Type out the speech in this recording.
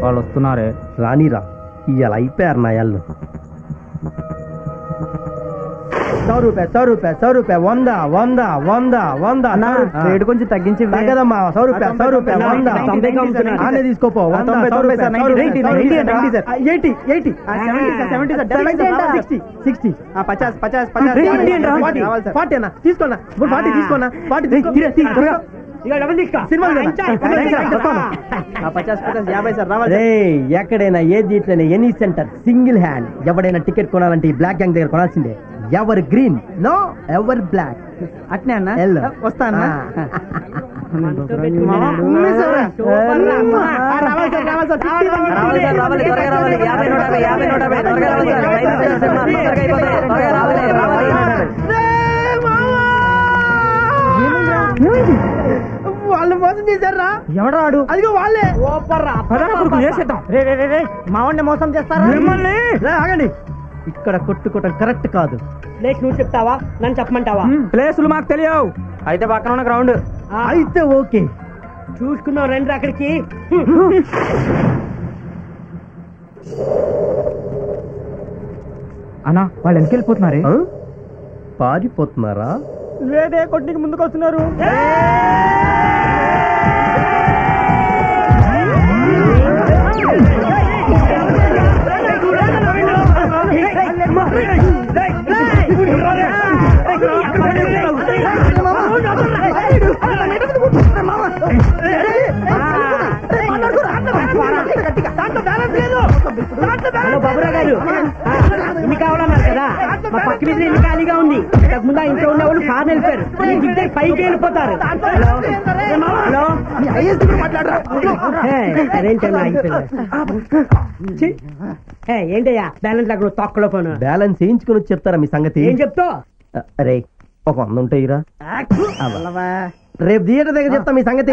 వాళ్ళు వస్తున్నారే. రానిరా, ఇవాళ అయిపోయారు నా యాళ్ళు. 100 రూపాయ 100 రూపాయ 100 రూపాయ 100 100 100 100 రేటు కొంచెం తగ్గించి తగ్గదమ్మా. 100 రూపాయ 100 రూపాయ 100 ఆనే తీసుకోపో. 60 ఎక్కడైనా ఏ దీంట్లోనే ఎనీ సెంటర్ సింగిల్ హ్యాండ్. ఎవడైనా టికెట్ కొనాలంటే ఈ బ్లాక్ గ్యాంగ్ దగ్గర కొనాల్సిందే. Evergreen no ever black. అట్నే అన్న వస్తాను. వాళ్ళు మోసం చేశారా? ఎవడాడు? అదిగో వాళ్ళే. మావాడిని మోసం చేస్తారా? ఆగండి, ఇక్కడ కొట్టుకోవటం కరెక్ట్ కాదు. ప్లేస్ నువ్వు చెప్తావా, నన్ను చెప్పమంటావా? ప్లేసులు మాకు తెలియవు. అయితే పక్కన ఉన్న గ్రౌండ్ అయితే ఓకే. చూసుకున్నావు, రండి అక్కడికి. అన్నా వాళ్ళు ఎందుకు వెళ్ళిపోతున్నారే? పారిపోతున్నారా? లేదే, కొట్టికి ముందుకు వస్తున్నారు. బాబురా గారు, ఇన్ని కావాలన్నారు కదా, మా పక్క మీద ఇన్ని ఖాళీగా ఉంది. ముందు ఇంట్లో ఉన్న వాళ్ళు కారు వెళ్ళిపోయారు, ఇద్దరు పైకి వెళ్ళిపోతారు. హలో, ఏంటయ్యా బ్యాలెన్స్ అక్కడ తొక్కలో పోను. బ్యాలెన్స్ వేయించుకుని చెప్తారా మీ సంగతి? ఏం చెప్తావు? అరే ఒక 100 ఉంటాయిరా. రేపు థియేటర్ దగ్గర చెప్తా మీ సంగతి.